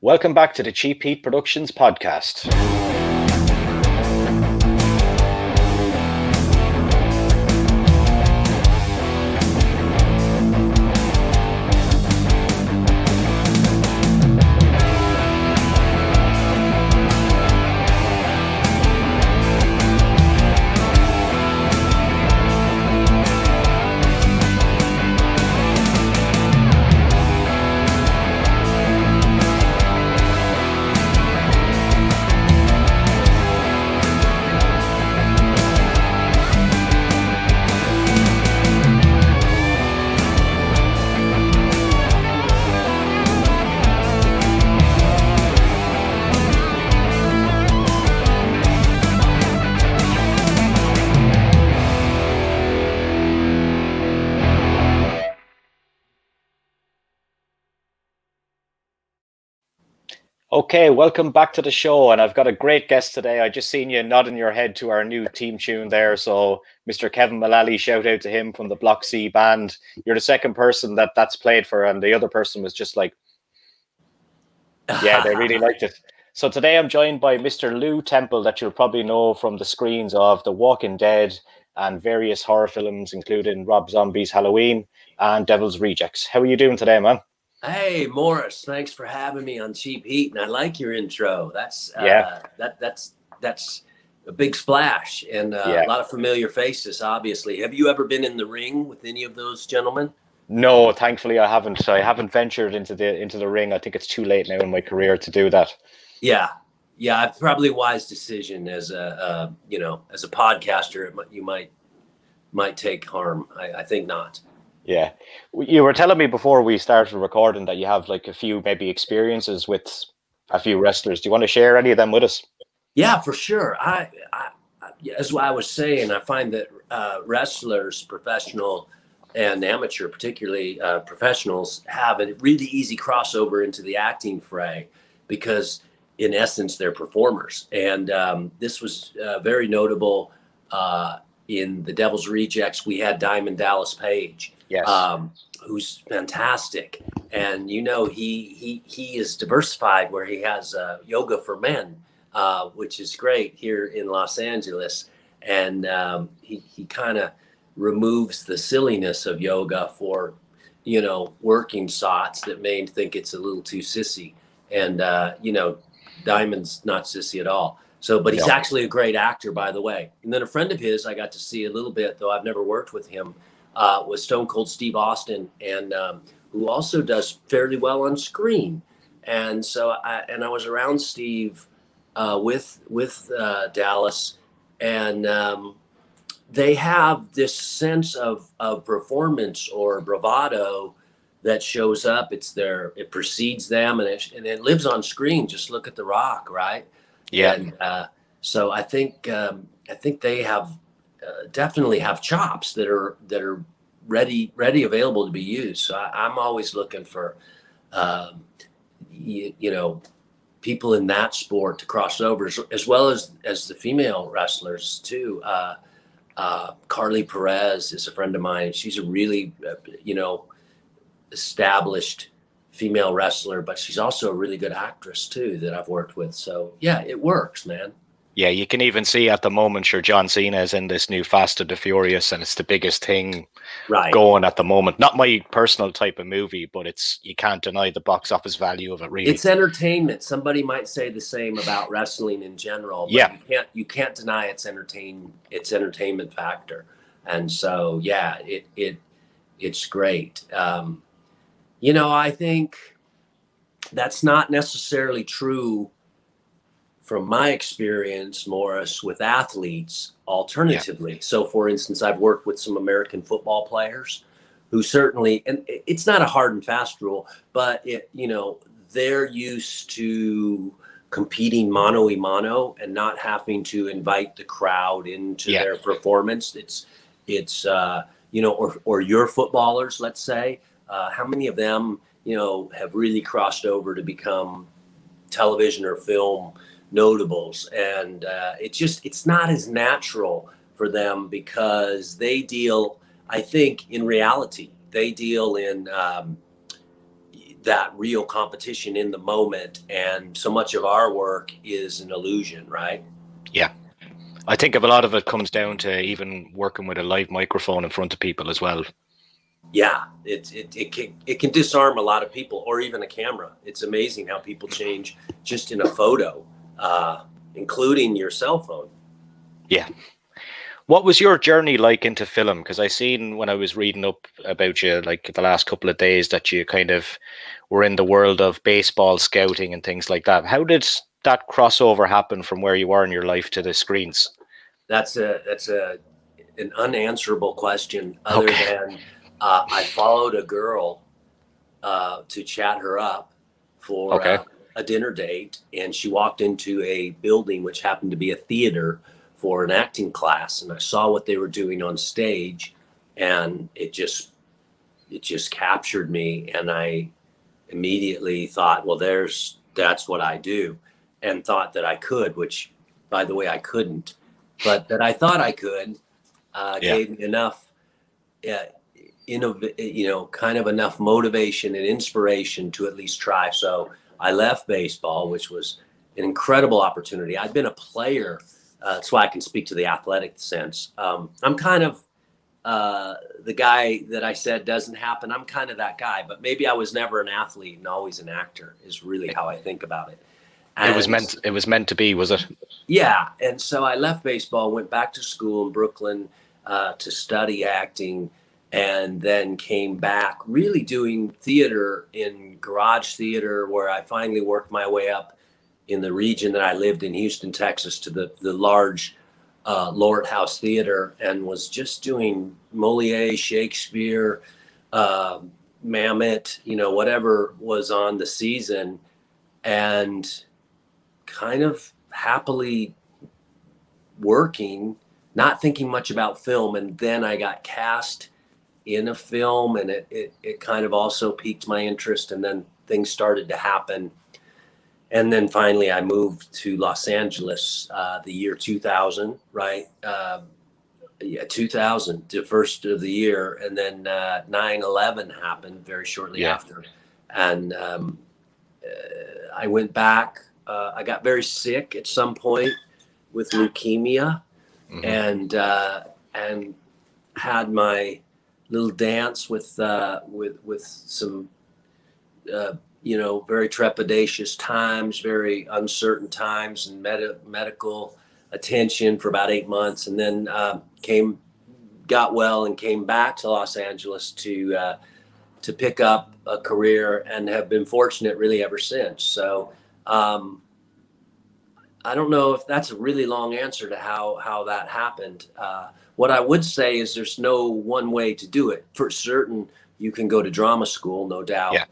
Welcome back to the Cheap Heat Productions podcast. Okay, welcome back to the show, and I've got a great guest today. I just seen you nodding your head to our new team tune there, so Mr. Kevin Mullally, shout out to him from the Block C band. You're the second person that's played for, and the other person was just like, yeah, they really liked it. So today I'm joined by Mr. Lew Temple, that you'll probably know from the screens of The Walking Dead and various horror films, including Rob Zombie's Halloween and Devil's Rejects. How are you doing today, man? Hey, Morris, thanks for having me on Cheap Heat, and I like your intro. That's that's a big splash, and a lot of familiar faces, obviously. Have you ever been in the ring with any of those gentlemen? No, thankfully I haven't. I haven't ventured into the ring. I think it's too late now in my career to do that. Yeah, probably a wise decision as a as a podcaster. You might take harm. I think not. Yeah. You were telling me before we started recording that you have like a few maybe experiences with a few wrestlers. Do you want to share any of them with us? Yeah, for sure. I as I was saying, I find that wrestlers, professional and amateur, particularly professionals, have a really easy crossover into the acting fray because in essence, they're performers. And this was very notable in the Devil's Rejects. We had Diamond Dallas Page. Yes. Who's fantastic, and he is diversified where he has yoga for men, which is great here in Los Angeles, and he kind of removes the silliness of yoga for working sots that may think it's a little too sissy, and Diamond's not sissy at all. So, but he's actually a great actor, by the way. And then a friend of his I got to see a little bit, though I've never worked with him. Was Stone Cold Steve Austin, and who also does fairly well on screen. And so I was around Steve with Dallas, and they have this sense of performance or bravado that shows up. It precedes them, and it lives on screen. Just look at The Rock, right? Yeah. And so I think they have. Definitely have chops that are ready available to be used. So I'm always looking for people in that sport to cross over, as well as the female wrestlers too. Carly Perez is a friend of mine. She's a really established female wrestler, but she's also a really good actress too that I've worked with. So yeah, it works, man. Yeah, you can even see at the moment, sure, John Cena is in this new Fast and the Furious, and it's the biggest thing going at the moment. Not my personal type of movie, but you can't deny the box office value of it, really. It's entertainment. Somebody might say the same about wrestling in general, but you can't deny its entertainment factor. And so, yeah, it's great. I think that's not necessarily true from my experience, Morris, with athletes alternatively. Yeah. So for instance, I've worked with some American football players who certainly, and it's not a hard and fast rule, but they're used to competing mano a mano and not having to invite the crowd into their performance. It's or your footballers, let's say, how many of them, have really crossed over to become television or film notables, and it's not as natural for them because they deal, I think, in reality, they deal in that real competition in the moment. And so much of our work is an illusion, right? Yeah. I think a lot of it comes down to even working with a live microphone in front of people as well. Yeah, it can disarm a lot of people, or even a camera. It's amazing how people change just in a photo, including your cell phone. Yeah. What was your journey like into film? Because I seen when I was reading up about you, like the last couple of days, that you kind of were in the world of baseball scouting and things like that. How did that crossover happen from where you are in your life to the screens? That's an unanswerable question. Other than I followed a girl to chat her up for a dinner date, and she walked into a building which happened to be a theater for an acting class, and I saw what they were doing on stage, and it just captured me, and I immediately thought, well, that's what I do, and thought that I could, which, by the way, I couldn't, but that I thought I could, gave me enough, kind of enough motivation and inspiration to at least try. So I left baseball, which was an incredible opportunity. I'd been a player. That's why I can speak to the athletic sense. I'm kind of the guy that I said doesn't happen. I'm kind of that guy, but maybe I was never an athlete and always an actor is really how I think about it. And it was meant to be, was it? Yeah. And so I left baseball, went back to school in Brooklyn to study acting, and then came back really doing theater in garage theater, where I finally worked my way up in the region that I lived in, Houston, Texas, to the large Lord House Theater, and was just doing Moliere, Shakespeare, Mamet, whatever was on the season, and kind of happily working, not thinking much about film. And then I got cast in a film, and it kind of also piqued my interest, and then things started to happen. And then finally I moved to Los Angeles the year 2000, right? 2000, the first of the year. And then 9/11 happened very shortly after. And I went back. I got very sick at some point with leukemia, and had my little dance with some very trepidatious times, very uncertain times, and medical attention for about 8 months, and then got well and came back to Los Angeles to pick up a career, and have been fortunate really ever since. So I don't know if that's a really long answer to how that happened. What I would say is there's no one way to do it. For certain, you can go to drama school, no doubt. Yeah.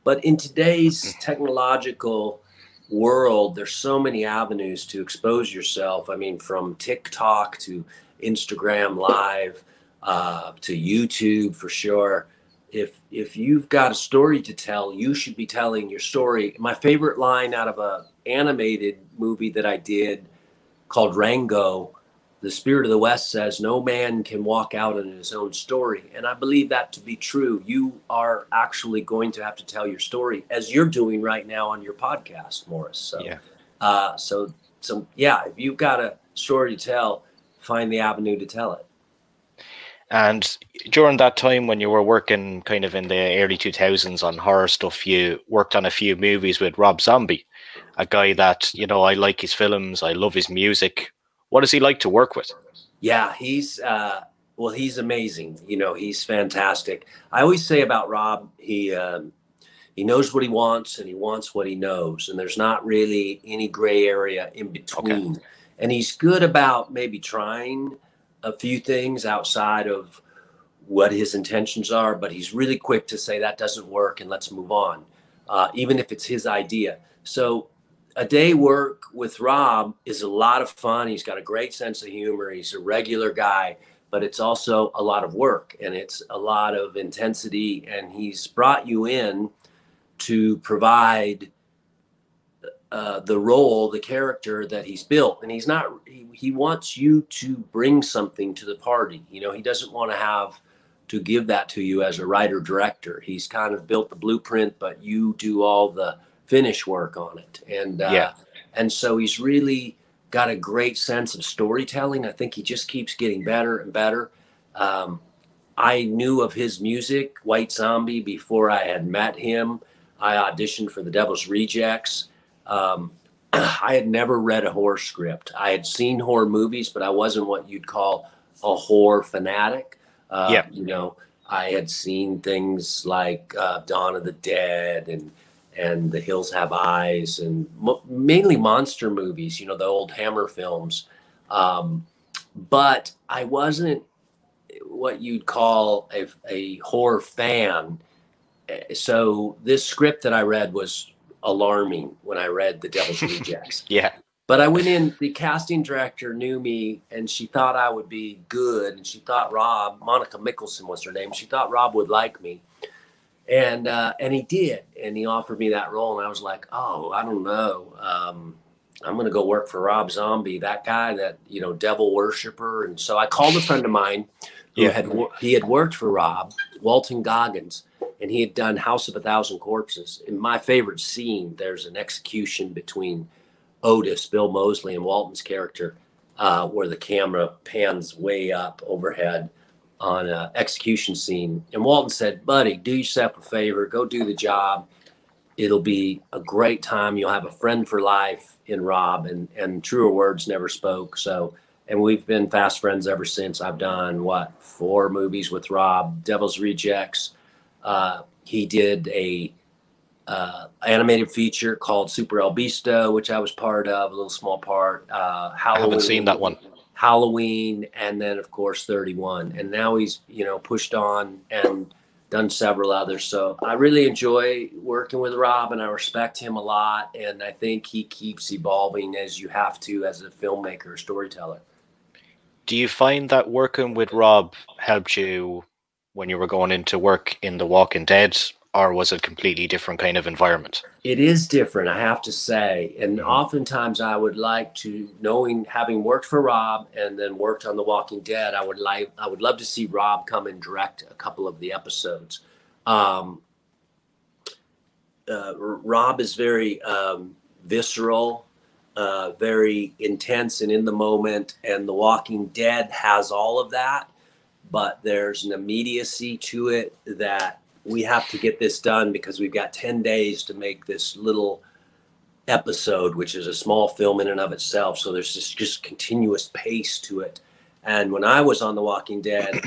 But in today's technological world, there's so many avenues to expose yourself. I mean, from TikTok to Instagram Live to YouTube, for sure. If you've got a story to tell, you should be telling your story. My favorite line out of a animated movie that I did called Rango, the Spirit of the West says, "No man can walk out on his own story." And I believe that to be true. You are actually going to have to tell your story, as you're doing right now on your podcast, Morris. So, if you've got a story to tell, find the avenue to tell it. And during that time when you were working kind of in the early 2000s on horror stuff, you worked on a few movies with Rob Zombie, a guy that, I like his films, I love his music. What is he like to work with? Yeah, he's amazing. He's fantastic. I always say about Rob, he knows what he wants, and he wants what he knows. And there's not really any gray area in between. Okay. And he's good about maybe trying a few things outside of what his intentions are, but he's really quick to say that doesn't work and let's move on, even if it's his idea. So a day work with Rob is a lot of fun. He's got a great sense of humor. He's a regular guy, but it's also a lot of work, and it's a lot of intensity. And he's brought you in to provide the role, the character that he's built. And he wants you to bring something to the party. He doesn't want to have give that to you as a writer director. He's kind of built the blueprint, but you do all the finish work on it. And so he's really got a great sense of storytelling. I think he just keeps getting better and better. I knew of his music, White Zombie, before I had met him. I auditioned for The Devil's Rejects. I had never read a horror script. I had seen horror movies, but I wasn't what you'd call a horror fanatic. You know, I had seen things like Dawn of the Dead and The Hills Have Eyes, and mainly monster movies, you know, the old Hammer films. But I wasn't what you'd call a horror fan. So this script that I read was alarming when I read The Devil's Rejects. But I went in, the casting director knew me, and she thought I would be good. And she thought Monica Mickelson was her name. She thought Rob would like me. And he did. And he offered me that role. And I was like, oh, I don't know. I'm going to go work for Rob Zombie, that guy, that, you know, devil worshiper. And so I called a friend of mine who he had worked for Rob, Walton Goggins, and he had done House of a Thousand Corpses. In my favorite scene, there's an execution between Otis, Bill Moseley, and Walton's character, where the camera pans way up overhead on an execution scene. And Walton said, buddy, do yourself a favor, go do the job. It'll be a great time. You'll have a friend for life in Rob, and truer words never spoke. So, and we've been fast friends ever since. I've done 4 movies with Rob, Devil's Rejects. He did a animated feature called Super El Beasto, which I was part of, a little small part. Halloween, I haven't seen that one. Halloween, and then of course 31. And now he's, you know, pushed on and done several others. So I really enjoy working with Rob, and I respect him a lot. And I think he keeps evolving, as you have to as a filmmaker or storyteller. Do you find that working with Rob helped you when you were going into work in The Walking Dead, or was it a completely different kind of environment? It is different, I have to say. And oftentimes I would like to, having worked for Rob and then worked on The Walking Dead, I would love to see Rob come and direct a couple of the episodes. Rob is very visceral, very intense and in the moment. And The Walking Dead has all of that, but there's an immediacy to it that we have to get this done because we've got 10 days to make this little episode, which is a small film in and of itself. So there's this just continuous pace to it. And when I was on The Walking Dead,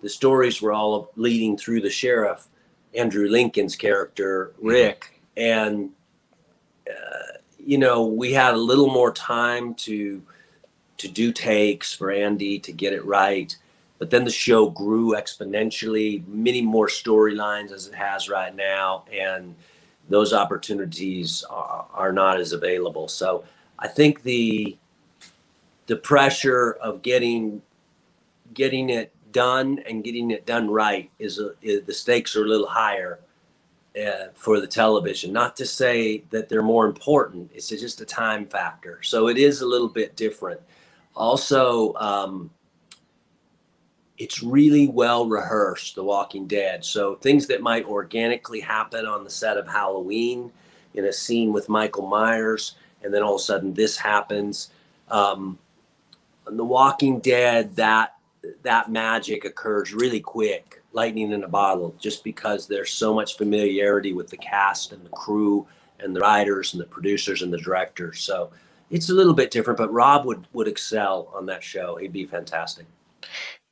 the stories were all leading through the sheriff, Andrew Lincoln's character, Rick. And, you know, we had a little more time to do takes for Andy to get it right. But then the show grew exponentially, many more storylines as it has right now. And those opportunities are not as available. So I think the pressure of getting it done and getting it done right is the stakes are a little higher for the television. Not to say that they're more important. It's just a time factor. So it is a little bit different. Also, it's really well rehearsed, The Walking Dead. So things that might organically happen on the set of Halloween in a scene with Michael Myers, and then all of a sudden this happens. On The Walking Dead, that magic occurs really quick, lightning in a bottle, just because there's so much familiarity with the cast and the crew and the writers and the producers and the directors. So it's a little bit different, but Rob would excel on that show. He'd be fantastic.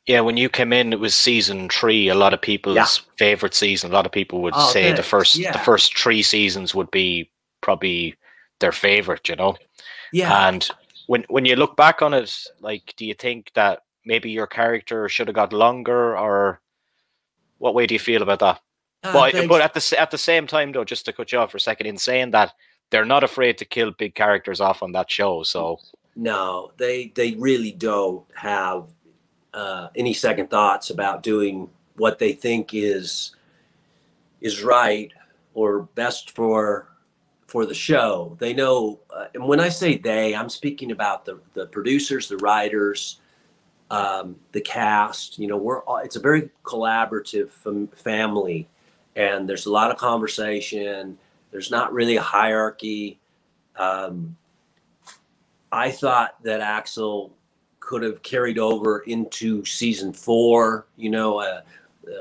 Yeah, when you came in, it was season 3. A lot of people's favorite season. A lot of people would say the first 3 seasons would be probably their favorite, you know? Yeah. And when you look back on it, like, do you think that maybe your character should have got longer, or what way do you feel about that? But at the same time, though, just to cut you off for a second, in saying that, they're not afraid to kill big characters off on that show. So no, they really don't have any second thoughts about doing what they think is right or best for the show. They know, and when I say they, I'm speaking about the producers, the writers, the cast. You know, it's a very collaborative family, and there's a lot of conversation. There's not really a hierarchy. I thought that Axel could have carried over into season 4. You know,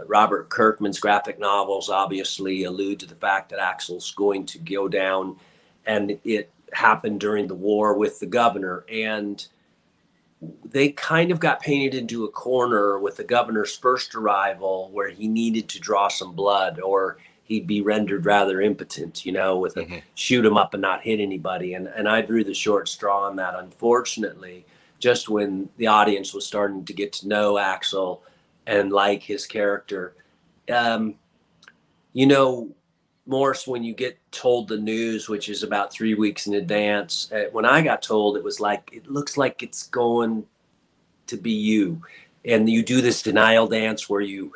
Robert Kirkman's graphic novels obviously allude to the fact that Axel's going to go down, and it happened during the war with the governor. And they kind of got painted into a corner with the governor's first arrival, where he needed to draw some blood or he'd be rendered rather impotent, you know, with a shoot him up and not hit anybody. And I drew the short straw on that, unfortunately, just when the audience was starting to get to know Axel and like his character. You know, Morris, when you get told the news, which is about 3 weeks in advance, when I got told, it was like, it looks like it's going to be you. And you do this denial dance where you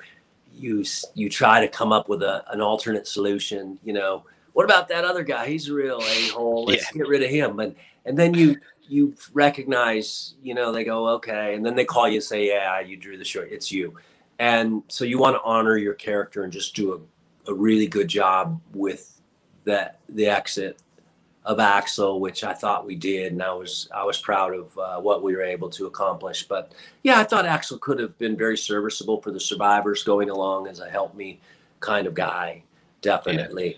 try to come up with an alternate solution. You know, what about that other guy? He's a real a-hole. Let's get rid of him. And then you recognize, you know, they go, okay. And then they call you and say, yeah, you drew the short. It's you. And so you want to honor your character and just do a really good job with the exit of Axel, which I thought we did, and I was proud of what we were able to accomplish. But yeah, I thought Axel could have been very serviceable for the survivors, going along as a help me kind of guy, definitely.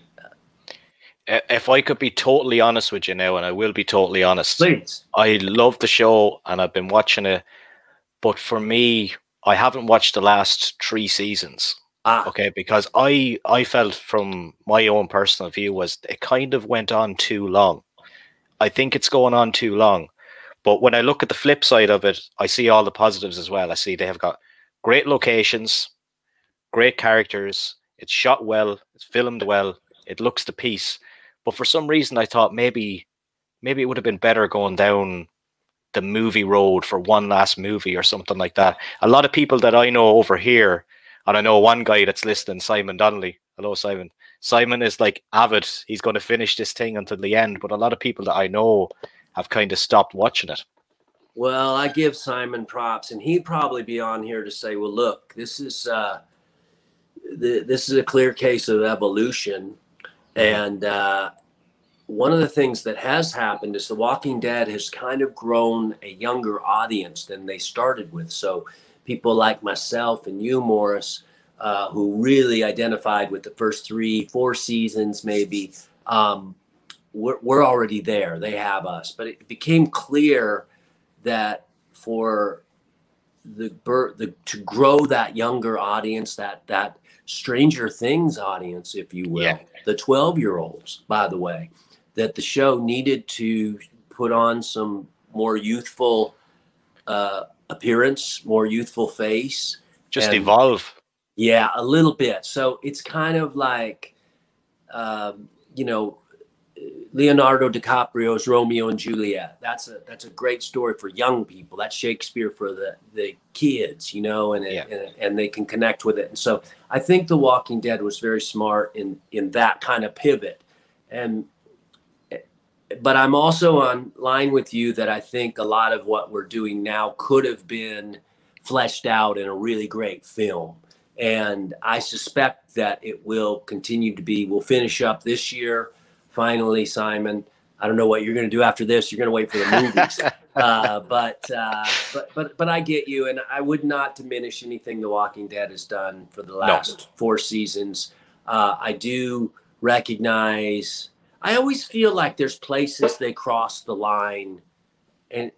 Yeah. If I could be totally honest with you now, and I will be totally honest, please. I love the show and I've been watching it, but for me, I haven't watched the last 3 seasons. Okay, because I felt, from my own personal view, was it kind of went on too long. I think it's going on too long. But when I look at the flip side of it, I see all the positives as well. I see they have got great locations, great characters, it's shot well, it's filmed well, it looks the piece. But for some reason I thought maybe it would have been better going down the movie road for one last movie or something like that. A lot of people that I know over here, and I know one guy that's listening, Simon Donnelly. Hello, Simon. Simon is like avid. He's going to finish this thing until the end. But a lot of people that I know have kind of stopped watching it. Well, I give Simon props, and he'd probably be on here to say, well, look, this is a clear case of evolution. And one of the things that has happened is The Walking Dead has kind of grown a younger audience than they started with. So people like myself and you, Morris, who really identified with the first 3-4 seasons, maybe, we're already there. They have us. But it became clear that for to grow that younger audience, that Stranger Things audience, if you will, the 12-year-olds, by the way, that the show needed to put on some more youthful appearance, more youthful face, just evolve. Yeah, a little bit. So it's kind of like, you know, Leonardo DiCaprio's Romeo and Juliet. That's a great story for young people. That's Shakespeare for the kids, you know, and they can connect with it. And so I think The Walking Dead was very smart in that kind of pivot. But I'm also on line with you that I think a lot of what we're doing now could have been fleshed out in a really great film. And I suspect that it will continue to be. We'll finish up this year. Finally, Simon, I don't know what you're going to do after this. You're going to wait for the movies. But I get you. And I would not diminish anything The Walking Dead has done for the last 4 seasons. I do recognize, I always feel like there's places they cross the line. And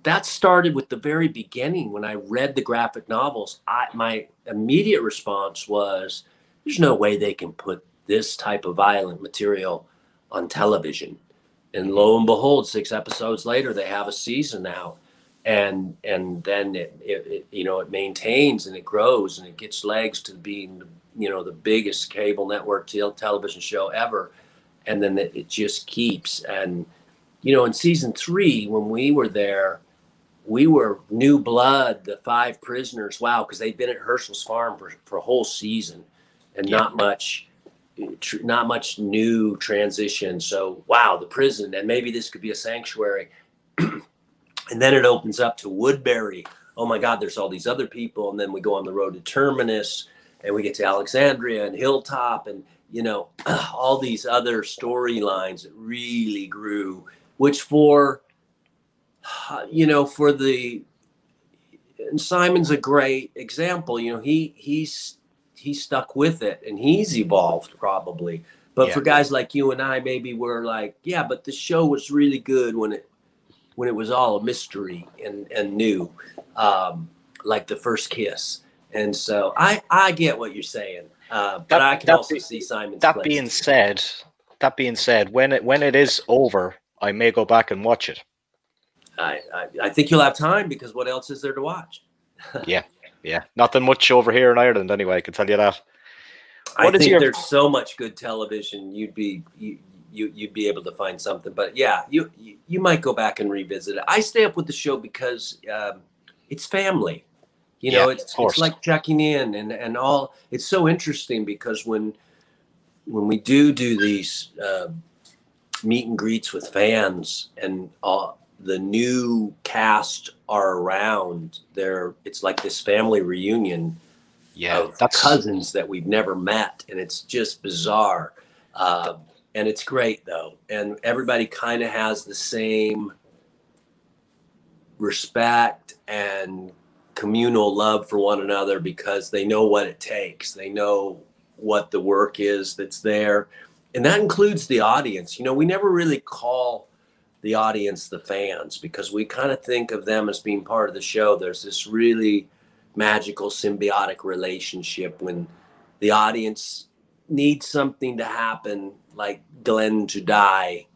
that started with the very beginning. When I read the graphic novels, my immediate response was, there's no way they can put this type of violent material on television. And lo and behold, 6 episodes later, they have a season out. And then it you know, it maintains and it grows and it gets legs to being, you know, the biggest cable network television show ever. And then it just keeps. And, you know, in season 3, when we were there, we were new blood, the 5 prisoners. Wow, because they'd been at Herschel's farm for a whole season, and not much new transition. So, wow, the prison, and maybe this could be a sanctuary. And then it opens up to Woodbury, oh my God, there's all these other people. And then we go on the road to Terminus and we get to Alexandria and Hilltop and, you know, all these other storylines that really grew, which for, you know, and Simon's a great example, you know, he stuck with it and he's evolved probably. But for guys like you and I, maybe we're like, yeah, but the show was really good when it was all a mystery and new, like the first kiss. And so I get what you're saying, but I can also see Simon's that being said, when it is over, I may go back and watch it. I think you'll have time, because what else is there to watch? yeah. Nothing much over here in Ireland anyway, I can tell you that. I think there's so much good television. You'd be able to find something, but yeah, you might go back and revisit it. I stay up with the show because it's family. You know, it's like checking in and all. It's so interesting because when we do these meet and greets with fans and the new cast are around, it's like this family reunion. Of cousins that we've never met, and it's just bizarre. And it's great though, and everybody kind of has the same respect and communal love for one another because they know what it takes. They know what the work is that's there, and that includes the audience. You know, we never really call the audience the fans because we kind of think of them as being part of the show. There's this really magical symbiotic relationship when the audience needs something to happen, like Glenn to die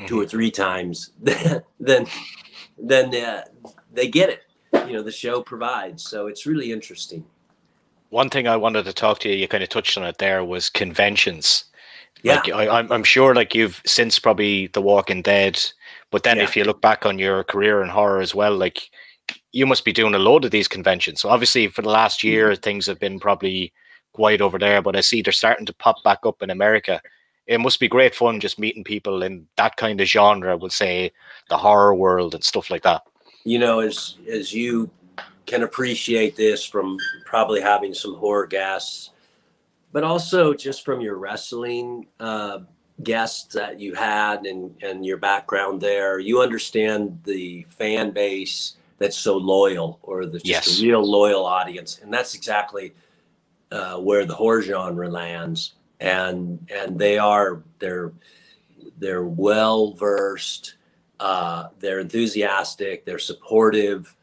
2 or 3 times, then they get it. You know, the show provides. So it's really interesting. One thing I wanted to talk to you kind of touched on it there, was conventions. Yeah. Like I'm sure like you've since probably The Walking Dead, but then if you look back on your career in horror as well, like you must be doing a load of these conventions. So obviously for the last year, things have been probably quiet over there, but I see they're starting to pop back up in America. It must be great fun just meeting people in that kind of genre, we'll say the horror world and stuff like that. You know, as you can appreciate this from probably having some horror guests, but also just from your wrestling guests that you had and your background there, you understand the fan base that's so loyal, or just a real loyal audience. And that's exactly where the horror genre lands. And they're well versed, they're enthusiastic, they're supportive.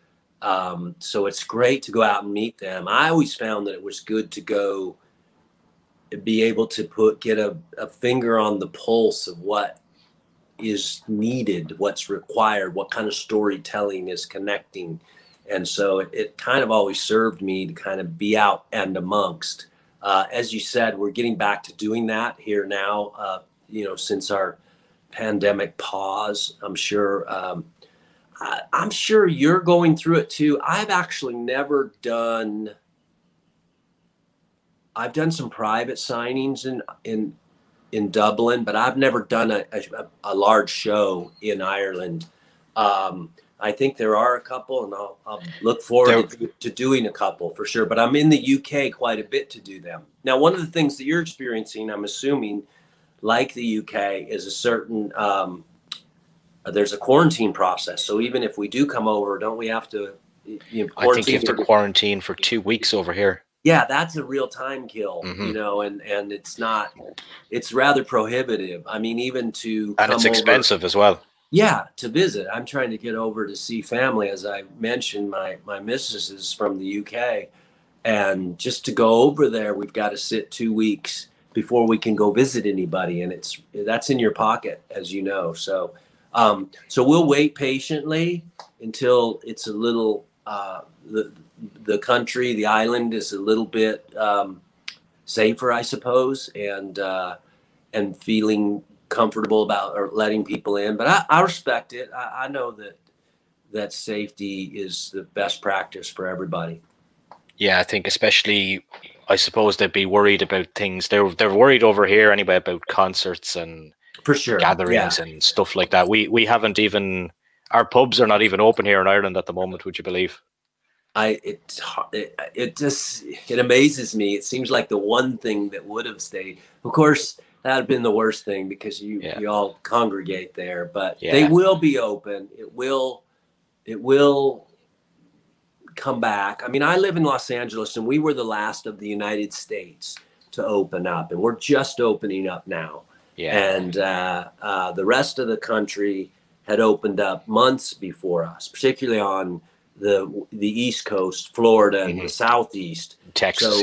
So it's great to go out and meet them. I always found that it was good to go be able to get a finger on the pulse of what is needed, what's required, what kind of storytelling is connecting. And so it kind of always served me to kind of be out and amongst. As you said, we're getting back to doing that here now, you know, since our pandemic pause. I'm sure you're going through it too. I've actually never done, I've done some private signings in Dublin, but I've never done a large show in Ireland. I think there are a couple, and I'll look forward to doing a couple for sure. But I'm in the UK quite a bit to do them. Now, one of the things that you're experiencing, I'm assuming, like the UK, is a certain there's a quarantine process. So even if we do come over, don't we have to? You know, I think you have to quarantine for 2 weeks over here. Yeah, that's a real time kill, you know, and it's rather prohibitive. I mean, even to and it's expensive as well. Yeah, to visit. I'm trying to get over to see family. As I mentioned, my missus is from the UK, and just to go over there, we've got to sit 2 weeks before we can go visit anybody, and that's in your pocket, as you know. So, so we'll wait patiently until it's a little the country, the island is a little bit safer, I suppose, and feeling comfortable about or letting people in. But I respect it. I know that safety is the best practice for everybody. Yeah, I think especially, I suppose they'd be worried about things. They're worried over here anyway about concerts and for sure gatherings and stuff like that. We haven't even, our pubs are not even open here in Ireland at the moment, would you believe? It amazes me. It seems like the one thing that would have stayed. Of course, that would have been the worst thing because you all congregate there. But they will be open. It will come back. I mean, I live in Los Angeles, and we were the last of the United States to open up, and we're just opening up now. Yeah. And the rest of the country had opened up months before us, particularly on the East Coast, Florida, and the Southeast. Texas,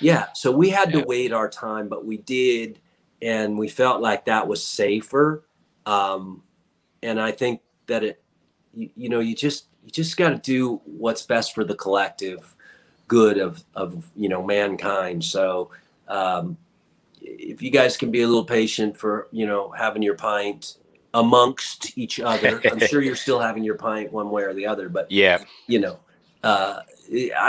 yeah. So we had to wait our time, but we did, and we felt like that was safer. And I think that you just got to do what's best for the collective good of mankind. So if you guys can be a little patient for having your pint amongst each other, I'm sure you're still having your pint one way or the other, but I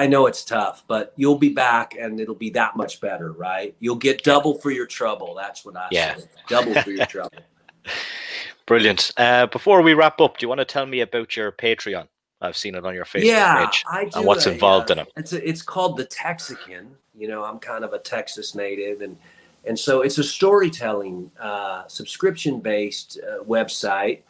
know it's tough, but you'll be back and it'll be that much better, right? You'll get double for your trouble. That's what I say. Double for your trouble. Brilliant. Before we wrap up, do you want to tell me about your Patreon? I've seen it on your Facebook page. I do. And what's involved in it? It's called the Texican. I'm kind of a Texas native, and so it's a storytelling subscription-based website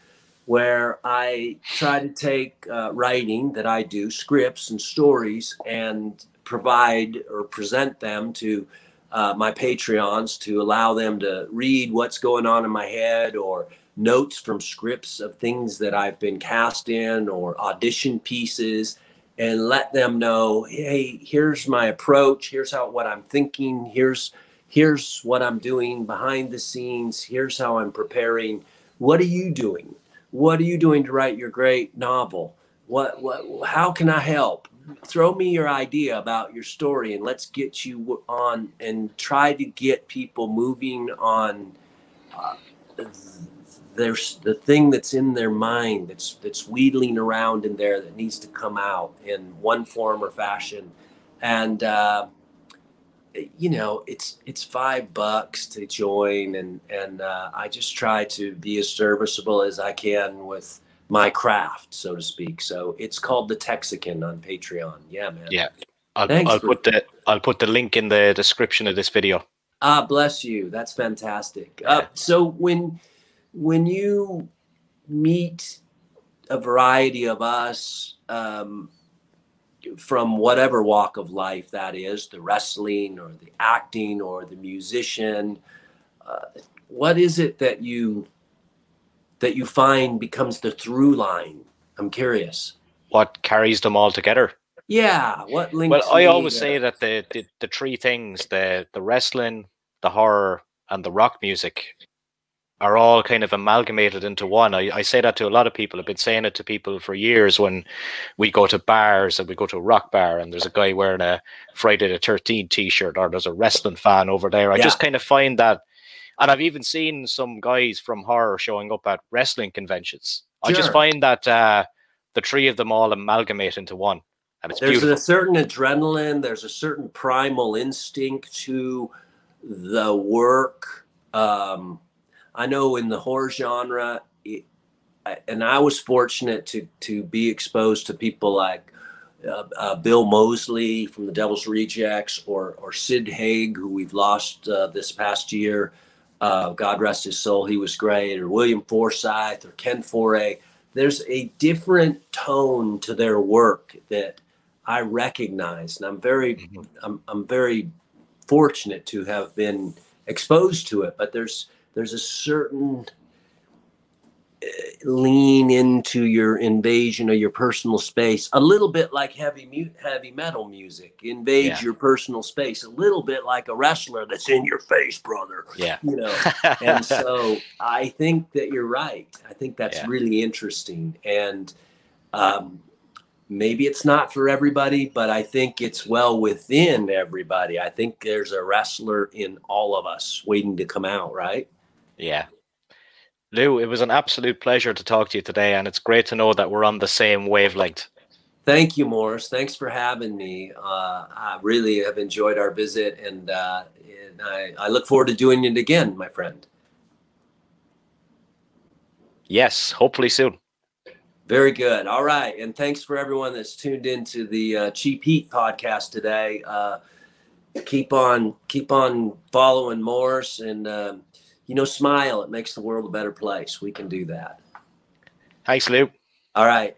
where I try to take writing that I do, scripts and stories, and provide or present them to my Patreons to allow them to read what's going on in my head, or notes from scripts of things that I've been cast in, or audition pieces, and let them know, hey, here's my approach, here's what I'm thinking, here's what I'm doing behind the scenes, here's how I'm preparing. What are you doing? What are you doing to write your great novel? How can I help? Throw me your idea about your story, and let's get you on and try to get people moving on there's the thing that's in their mind that's wheedling around in there that needs to come out in one form or fashion. And it's $5 to join, and I just try to be as serviceable as I can with my craft, so to speak. So it's called the Texican on Patreon. Yeah, man. Yeah. I'll put the link in the description of this video. Bless you. That's fantastic. So when you meet a variety of us from whatever walk of life that is, the wrestling or the acting or the musician, what is it that you find becomes the through line? I'm curious. What carries them all together? Yeah. What links? Well, I always say that the three things, the wrestling, the horror, and the rock music, are all kind of amalgamated into one. I say that to a lot of people. I've been saying it to people for years when we go to bars, and we go to a rock bar and there's a guy wearing a Friday the 13th t-shirt, or there's a wrestling fan over there. I just kind of find that, and I've even seen some guys from horror showing up at wrestling conventions. Sure. I just find that the three of them all amalgamate into one, and it's beautiful. There's a certain adrenaline, there's a certain primal instinct to the work. I know in the horror genre, and I was fortunate to be exposed to people like Bill Moseley from the Devil's Rejects, or Sid Haig, who we've lost this past year. God rest his soul, he was great. Or William Forsythe, or Ken Foray. There's a different tone to their work that I recognize, and I'm very fortunate to have been exposed to it. But there's a certain lean into your invasion of your personal space, a little bit like heavy metal music invades your personal space, a little bit like a wrestler that's in your face, brother. Yeah. And so I think that you're right. I think that's really interesting. And maybe it's not for everybody, but I think it's well within everybody. I think there's a wrestler in all of us waiting to come out, right? Yeah. Lew, it was an absolute pleasure to talk to you today, and it's great to know that we're on the same wavelength. Thank you, Morris. Thanks for having me. I really have enjoyed our visit, and I look forward to doing it again, my friend. Yes, hopefully soon. Very good. All right. And thanks for everyone that's tuned into the Cheap Heat podcast today. Keep on following Morse, and, smile. It makes the world a better place. We can do that. Thanks, Lew. All right.